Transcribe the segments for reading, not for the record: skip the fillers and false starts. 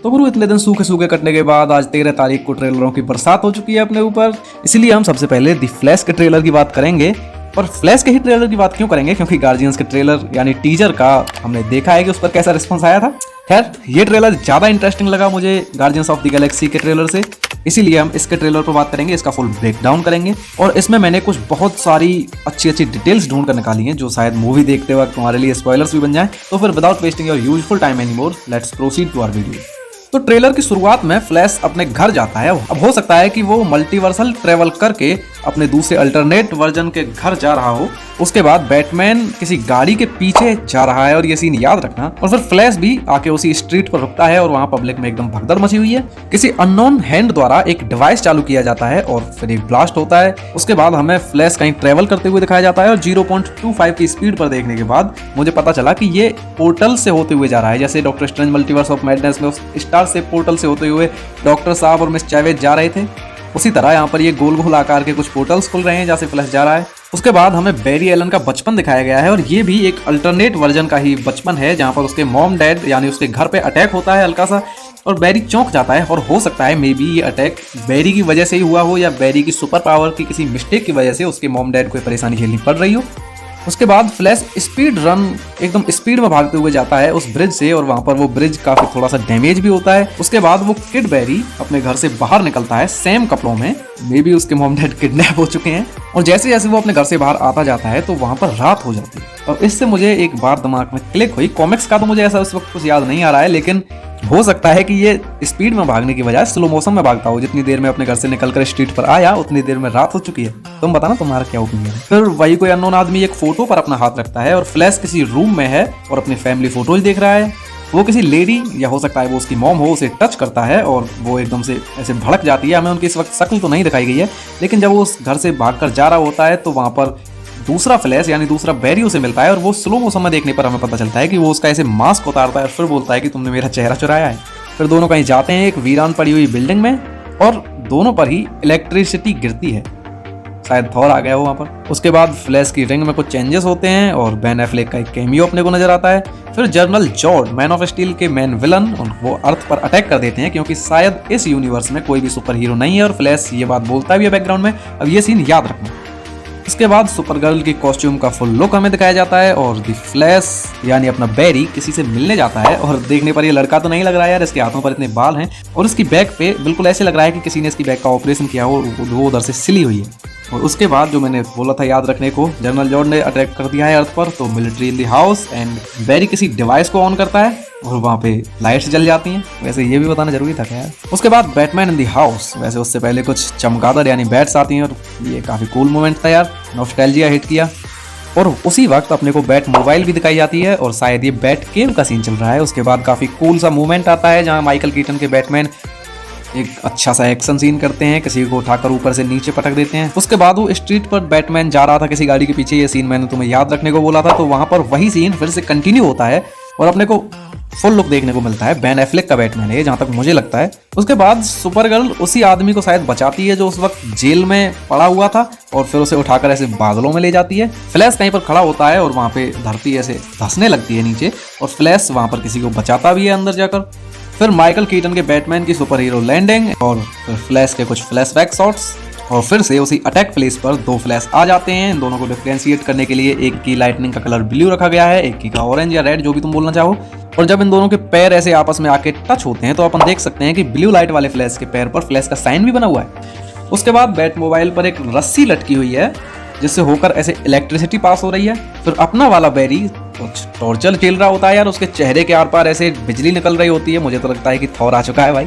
तो गुरु इतने दिन सूखे सूखे कटने के बाद आज 13 तारीख को ट्रेलरों की बरसात हो चुकी है अपने ऊपर। इसीलिए हम सबसे पहले दी फ्लैश के ट्रेलर की बात करेंगे। और फ्लैश के ही ट्रेलर की बात क्यों करेंगे, क्योंकि गार्जियंस के ट्रेलर यानी टीजर का हमने देखा है कि उस पर कैसा रिस्पॉन्स आया था। खैर ये ट्रेलर ज्यादा इंटरेस्टिंग लगा मुझे गार्जियंस ऑफ द गैलेक्सी के ट्रेलर से, इसीलिए हम इसके ट्रेलर पर बात करेंगे, इसका फुल ब्रेकडाउन करेंगे। और इसमें मैंने कुछ बहुत सारी अच्छी अच्छी डिटेल्स ढूंढ कर निकाली हैं जो शायद मूवी देखते वक्त तुम्हारे लिए स्पॉयलर्स भी बन जाए। तो फिर without wasting your useful time anymore, let's proceed to our video. तो ट्रेलर की शुरुआत में फ्लैश अपने घर जाता है। अब हो सकता है कि वो मल्टीवर्सल ट्रेवल करके अपने दूसरे अल्टरनेट वर्जन के घर जा रहा हो। उसके बाद बैटमैन किसी गाड़ी के पीछे जा रहा है और ये सीन याद रखना। और फिर फ्लैश भी आके उसी स्ट्रीट पर रुकता है और वहां पब्लिक में एकदम भगदड़ मची हुई है। किसी अननोन हैंड द्वारा एक डिवाइस चालू किया जाता है और फिर एक ब्लास्ट होता है। उसके बाद हमें फ्लैश कहीं ट्रेवल करते हुए दिखाया जाता है और 0.25 की स्पीड पर देखने के बाद मुझे पता चला कि ये पोर्टल से होते हुए जा रहा है। जैसे doctor strange multiverse of madness में उस स्टार से पोर्टल से होते हुए डॉक्टर साहब और मिस चैवेज जा रहे थे, उसी तरह यहाँ पर ये गोल गोल आकार के कुछ पोर्टल्स खुल रहे हैं जहाँ से फ्लैश जा रहा है। उसके बाद हमें बैरी एलन का बचपन दिखाया गया है और ये भी एक अल्टरनेट वर्जन का ही बचपन है जहाँ पर उसके मॉम डैड यानी उसके घर पे अटैक होता है हल्का सा और बैरी चौंक जाता है। और हो सकता है मे बी ये अटैक बैरी की वजह से ही हुआ हो या बैरी की सुपर पावर की किसी मिस्टेक की वजह से उसके मॉम डैड को परेशानी झेलनी पड़ रही हो। उसके बाद फ्लैश स्पीड रन एकदम स्पीड में भागते हुए जाता है उस ब्रिज से और वहां पर वो ब्रिज काफी थोड़ा सा डैमेज भी होता है। उसके बाद वो किड बैरी अपने घर से बाहर निकलता है सेम कपड़ों में, मे बी उसके मॉम डैड किडनैप हो चुके हैं। और जैसे जैसे वो अपने घर से बाहर आता जाता है तो वहां पर रात हो जाती है। और इससे मुझे एक बात दिमाग में क्लिक हुई, कॉमिक्स का तो मुझे ऐसा उस वक्त कुछ याद नहीं आ रहा है, लेकिन हो सकता है कि ये स्पीड में भागने की बजाय स्लो मोशन में भागता हो। जितनी देर में अपने घर से निकलकर स्ट्रीट पर आया उतनी देर में रात हो चुकी है। तुम बताना तुम्हारा क्या ओपिनियन है। फिर वही कोई अननोन आदमी एक फोटो पर अपना हाथ रखता है और फ्लैश किसी रूम में है और अपनी फैमिली फोटोज देख रहा है। वो किसी लेडी या हो सकता है वो उसकी मॉम हो, उसे टच करता है और वो एकदम से ऐसे भड़क जाती है। हमें उनकी इस वक्त शक्ल तो नहीं दिखाई गई है, लेकिन जब वो उस घर से भागकर जा रहा होता है तो वहां पर दूसरा फ्लैश यानी दूसरा बैरी उसे मिलता है और वो स्लो मोशन में देखने पर हमें पता चलता है कि वो उसका ऐसे मास्क उतारता है और फिर बोलता है कि तुमने मेरा चेहरा चुराया है। फिर दोनों कहीं जाते हैं एक वीरान पड़ी हुई बिल्डिंग में और दोनों पर ही इलेक्ट्रिसिटी गिरती है, शायद थॉर आ गया हो वहां पर। उसके बाद फ्लैश की रिंग में कुछ चेंजेस होते हैं और बेन एफ्लेक का एक कैमियो अपने को नजर आता है। फिर जनरल जॉर्ड मैन ऑफ स्टील के मेन विलन वो अर्थ पर अटैक कर देते हैं क्योंकि शायद इस यूनिवर्स में कोई भी सुपर हीरो नहीं है और फ्लैश ये बात बोलता भी है बैकग्राउंड में। अब ये सीन याद रखना। इसके बाद सुपरगर्ल की कॉस्ट्यूम का फुल लुक हमें दिखाया जाता है और द फ्लैश यानी अपना बैरी किसी से मिलने जाता है और देखने पर ये लड़का तो नहीं लग रहा है यार, इसके हाथों पर इतने बाल हैं और इसकी बैक पे बिल्कुल ऐसे लग रहा है कि किसी ने इसकी बैक का ऑपरेशन किया हो, वो उधर से सिली हुई है। और उसके बाद जो मैंने बोला था याद रखने को, जनरल जॉर्ड ने अटैक कर दिया है अर्थ पर, तो military in the house and बैरी किसी डिवाइस को ऑन करता है और वहाँ पे लाइट्स जल जाती हैं। वैसे ये भी बताना जरूरी था क्या यार। उसके बाद बैटमैन इन द हाउस, वैसे उससे पहले कुछ चमगादड़ यानी बैट्स आती हैं और ये काफी कूल मोमेंट था यार, नॉस्टैल्जिया हिट किया। और उसी वक्त अपने को बैट मोबाइल भी दिखाई जाती है और शायद ये बैट केव का सीन चल रहा है। उसके बाद काफी कूल सा मूवमेंट आता है जहाँ माइकल कीटन के बैटमैन एक अच्छा सा एक्शन सीन करते हैं, किसी को उठाकर ऊपर से नीचे पटक देते हैं। उसके बाद वो स्ट्रीट पर बैटमैन जा रहा था किसी गाड़ी के पीछे, ये सीन मैंने तुम्हें याद रखने को बोला था, तो वहां पर वही सीन फिर से कंटिन्यू होता है और अपने को फुल लुक देखने को मिलता है। बेन एफ्लेक का बैटमैन है जहां तक मुझे लगता है। उसके बाद सुपरगर्ल उसी आदमी को शायद बचाती है जो उस वक्त जेल में पड़ा हुआ था और फिर उसे उठाकर ऐसे बादलों में ले जाती है। फ्लैश कहीं पर खड़ा होता है और वहां पे धरती ऐसे धंसने लगती है नीचे और फ्लैश वहां पर किसी को बचाता भी है अंदर जाकर। फिर माइकल कीटन के बैटमैन की सुपर हीरो लैंडिंग और फिर फ्लैश के कुछ फ्लैशबैक शॉट्स और फिर से उसी अटैक प्लेस पर दो फ्लैश आ जाते हैं। इन दोनों को डिफरेंशिएट करने के लिए एक की लाइटनिंग का कलर ब्लू रखा गया है, एक की का ऑरेंज या रेड, जो भी तुम बोलना चाहो। और जब इन दोनों के पैर ऐसे आपस में आके टच होते हैं तो अपन देख सकते हैं कि ब्लू लाइट वाले फ्लैश के पैर पर फ्लैश का साइन भी बना हुआ है। उसके बाद बैट मोबाइल पर एक रस्सी लटकी हुई है जिससे होकर ऐसे इलेक्ट्रिसिटी पास हो रही है। फिर अपना वाला बैरी कुछ टॉर्चर झेल रहा होता है यार, उसके चेहरे के आर पार ऐसे बिजली निकल रही होती है, मुझे तो लगता है कि थॉर आ चुका है भाई।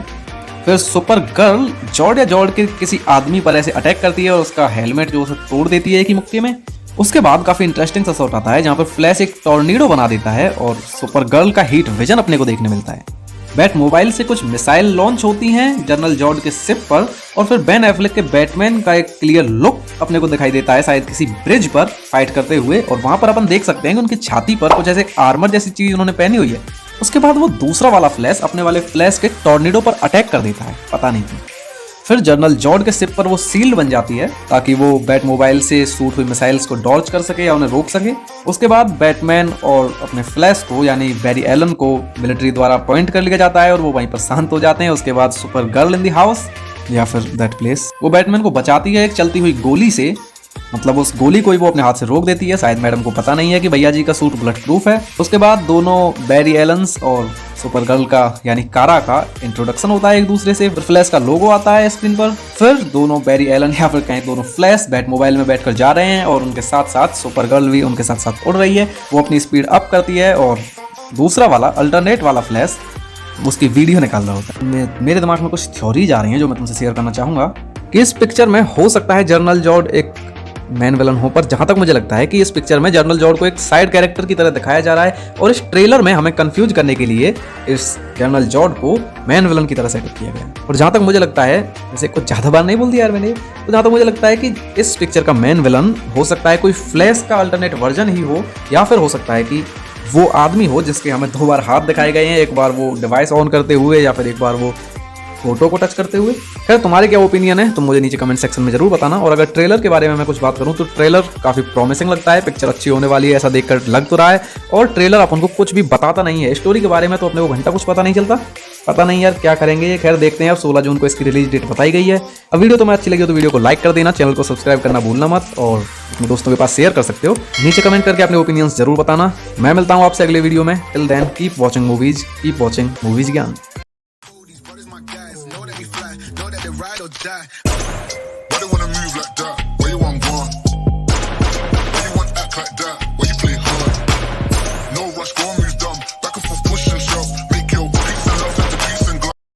फिर सुपर गर्ल जॉर्ड या जॉर्ड के किसी आदमी पर ऐसे अटैक करती है और उसका हेलमेट जो उसे तोड़ देती है एक ही मुक्के में। उसके बाद काफी इंटरेस्टिंग सा शॉट आता है जहां पर फ्लैश एक टॉर्नेडो बना देता है और सुपर गर्ल का हीट विजन अपने को देखने मिलता है। बैट मोबाइल से कुछ मिसाइल लॉन्च होती हैं जनरल जॉर्ड के शिप पर और फिर बेन एफ्लेक के बैटमैन का एक क्लियर लुक अपने को दिखाई देता है शायद किसी ब्रिज पर फाइट करते हुए और वहां पर अपन देख सकते हैं कि उनकी छाती पर कुछ ऐसे आर्मर जैसी चीज उन्होंने पहनी हुई है। उसके बाद वो दूसरा वाला फ्लैश अपने वाले फ्लैश के टॉर्नेडो पर अटैक कर देता है, पता नहीं क्यों। फिर जनरल जॉर्ड के सिप पर वो सील्ड बन जाती है ताकि वो बैट मोबाइल से शूट हुई मिसाइल्स को डॉज कर सके या उन्हें रोक सके। उसके बाद बैटमैन और अपने फ्लैश को यानी बैरी एलन को मिलिट्री द्वारा पॉइंट कर लिया जाता है और वो वहीं पर शांत हो जाते हैं। उसके बाद super girl in the house या फिर दैट प्लेस वो बैटमैन को बचाती है एक चलती हुई गोली से, मतलब उस गोली को ही वो अपने हाथ से रोक देती है। शायद मैडम को पता नहीं है कि भैया जी का सूट बुलेट प्रूफ है। उसके बाद दोनों बैरी एलन्स और सुपर गर्ल का यानी कारा का इंट्रोडक्शन होता है एक दूसरे से। फिर फ्लैश का लोगो आता है स्क्रीन पर। फिर दोनों बैरी एलन या फिर कहीं दोनों फ्लैश बैट मोबाइल में बैठकर जा रहे हैं और उनके साथ साथ सुपर गर्ल भी उनके साथ साथ उड़ रही है। वो अपनी स्पीड अप करती है और दूसरा वाला अल्टरनेट वाला फ्लैश उसकी वीडियो निकाल रहा होता है। मेरे दिमाग में कुछ थ्योरीज आ रही हैं जो मैं तुमसे शेयर करना चाहूंगा कि इस पिक्चर में हो सकता है जनरल जॉर्ड एक मेन विलन हो, पर जहां तक मुझे लगता है कि इस पिक्चर में जनरल जॉर्ड को एक साइड कैरेक्टर की तरह दिखाया जा रहा है और इस ट्रेलर में हमें कंफ्यूज करने के लिए इस जनरल जॉर्ड को मेन विलन की तरह सेटअप किया गया है। और जहां तक मुझे लगता है, वैसे कुछ ज्यादा बार नहीं बोल दिया यार मैंने, तो जहां तक मुझे लगता है कि इस पिक्चर का मेन विलन हो सकता है कोई फ्लैश का अल्टरनेट वर्जन ही हो, या फिर हो सकता है कि वो आदमी हो जिसके हमें 2 बार हाथ दिखाए गए हैं, एक बार वो डिवाइस ऑन करते हुए या फिर एक बार वो फोटो को टच करते हुए। खैर तुम्हारे क्या ओपिनियन है तुम मुझे नीचे कमेंट सेक्शन में जरूर बताना। और अगर ट्रेलर के बारे में मैं कुछ बात करूं तो ट्रेलर काफी प्रॉमिसिंग लगता है, पिक्चर अच्छी होने वाली है ऐसा देखकर लग तो रहा है। और ट्रेलर अपन को कुछ भी बताता नहीं है स्टोरी के बारे में, तो अपने को घंटा कुछ पता नहीं चलता। पता नहीं यार क्या करेंगे ये, खैर देखते हैं। अब 16 जून को इसकी रिलीज डेट बताई गई है। अब वीडियो तुम्हें अच्छी लगी हो तो वीडियो को लाइक कर देना, चैनल को सब्सक्राइब करना भूलना मत और अपने दोस्तों के पास शेयर कर सकते हो। नीचे कमेंट करके अपने ओपिनियंस जरूर बताना। मैं मिलता हूँ आपसे अगले वीडियो में। Till then keep watching movies, keep watching movies Gyan. Ride or die. Why they wanna move like that? Where you want gone? Why you want act like that? Why you play hard? No rush, go and move down.